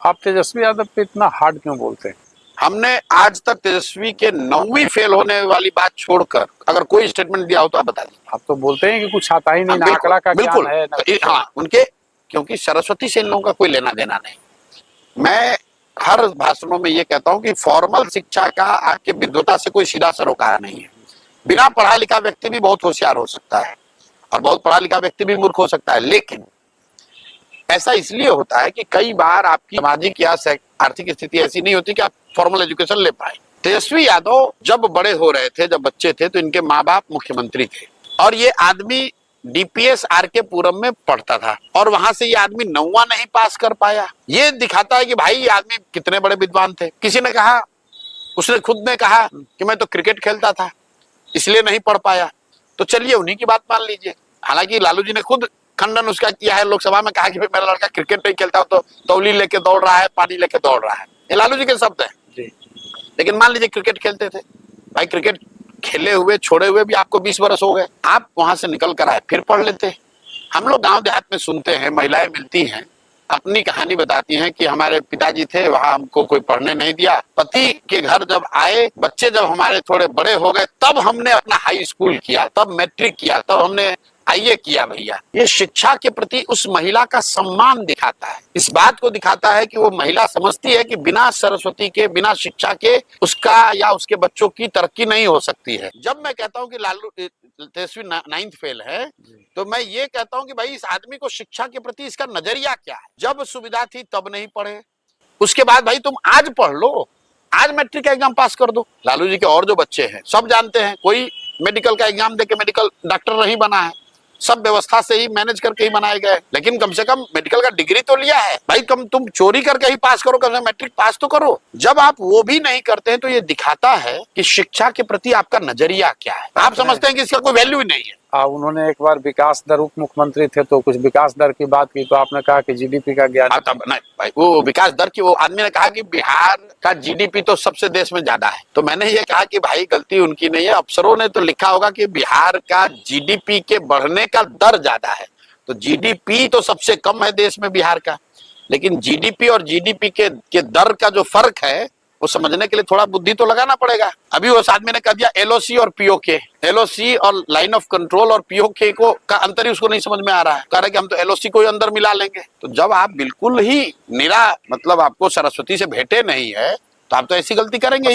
आप तेजस्वी यादव पे इतना हार्ड क्यों बोलते हैं? हमने आज तक तेजस्वी के 9वीं फेल होने वाली बात छोड़कर अगर कोई स्टेटमेंट दिया हो तो आप बता दीजिए। आप तो बोलते हैं कि कुछ आता ही नहीं, ना आंकड़ा का बिल्कुल ज्ञान है ना। हाँ, उनके क्योंकि सरस्वती से इन लोगों का कोई लेना देना नहीं। मैं हर भाषणों में ये कहता हूँ कि फॉर्मल शिक्षा का आपके विद्वता से कोई सीधा सरोकार नहीं है। बिना पढ़ा लिखा व्यक्ति भी बहुत होशियार हो सकता है और बहुत पढ़ा लिखा व्यक्ति भी मूर्ख हो सकता है, लेकिन ऐसा इसलिए होता है कि कई बार आपकी सामाजिक या आर्थिक स्थिति ऐसी नहीं होती कि आप फॉर्मल एजुकेशन ले पाए। तेजस्वी यादव जब बड़े हो रहे थे, जब बच्चे थे, तो इनके माँ बाप मुख्यमंत्री थे और ये आदमी डीपीएस आरके पुरम में पढ़ता था और वहां से ये आदमी 9वां नहीं पास कर पाया। ये दिखाता है कि भाई ये आदमी कितने बड़े विद्वान थे। किसी ने कहा, उसने खुद ने कहा कि मैं तो क्रिकेट खेलता था इसलिए नहीं पढ़ पाया। तो चलिए उन्हीं की बात मान लीजिए। हालांकि लालू जी ने खुद खंडन उसका किया है, लोकसभा में कहा कि मेरा लड़का क्रिकेट नहीं खेलता तो तौली लेके दौड़ रहा है, पानी लेके दौड़ रहा है। ये लालू जी के शब्द हैं। लेकिन मान लीजिए क्रिकेट खेलते थे, भाई क्रिकेट खेले हुए छोड़े हुए भी आपको 20 वर्ष हो गए, आप वहां से निकल कर आए फिर पढ़ लेते। हम लोग गांव देहात में सुनते हैं, महिलाएं मिलती हैं, अपनी कहानी बताती हैं कि हमारे पिताजी थे, वहां हमको कोई पढ़ने नहीं दिया। पति के घर जब आए, बच्चे जब हमारे थोड़े बड़े हो गए, तब हमने अपना हाई स्कूल किया, तब मैट्रिक किया, तब हमने आइए किया। भैया ये शिक्षा के प्रति उस महिला का सम्मान दिखाता है। इस बात को दिखाता है कि वो महिला समझती है कि बिना सरस्वती के, बिना शिक्षा के उसका या उसके बच्चों की तरक्की नहीं हो सकती है। जब मैं कहता हूँ कि लालू तेजस्वी 9th फेल है, तो मैं ये कहता हूँ कि भाई इस आदमी को शिक्षा के प्रति इसका नजरिया क्या है। जब सुविधा थी तब नहीं पढ़े, उसके बाद भाई तुम आज पढ़ लो, आज मैट्रिक का एग्जाम पास कर दो। लालू जी के और जो बच्चे हैं सब जानते हैं, कोई मेडिकल का एग्जाम देके मेडिकल डॉक्टर नहीं बना है, सब व्यवस्था से ही मैनेज करके ही बनाए गए, लेकिन कम से कम मेडिकल का डिग्री तो लिया है। भाई तुम चोरी करके ही पास करो, कम से कम मैट्रिक पास तो करो। जब आप वो भी नहीं करते हैं तो ये दिखाता है कि शिक्षा के प्रति आपका नजरिया क्या है। आप समझते हैं कि इसका कोई वैल्यू ही नहीं है। उन्होंने एक बार विकास दर, उप मुख्यमंत्री थे तो कुछ विकास दर की बात की, तो आपने कहा कि जीडीपी का ज्ञान। नहीं भाई, वो विकास दर की, वो आदमी ने कहा कि बिहार का जीडीपी तो सबसे देश में ज्यादा है। तो मैंने ये कहा कि भाई गलती उनकी नहीं है, अफसरों ने तो लिखा होगा कि बिहार का जीडीपी के बढ़ने का दर ज्यादा है। तो जीडीपी तो सबसे कम है देश में बिहार का, लेकिन जीडीपी और जीडीपी के दर का जो फर्क है वो समझने के लिए थोड़ा बुद्धि तो लगाना पड़ेगा। अभी उस आदमी ने कह दिया एलओसी और पीओके, एलओसी और लाइन ऑफ कंट्रोल और पीओके को का अंतर ही उसको नहीं समझ में आ रहा है। कह रहा है कि हम तो एलओसी को ही अंदर मिला लेंगे। तो जब आप बिल्कुल ही निरा, मतलब आपको सरस्वती से भेंटे नहीं है, तो आप तो ऐसी गलती करेंगे ही।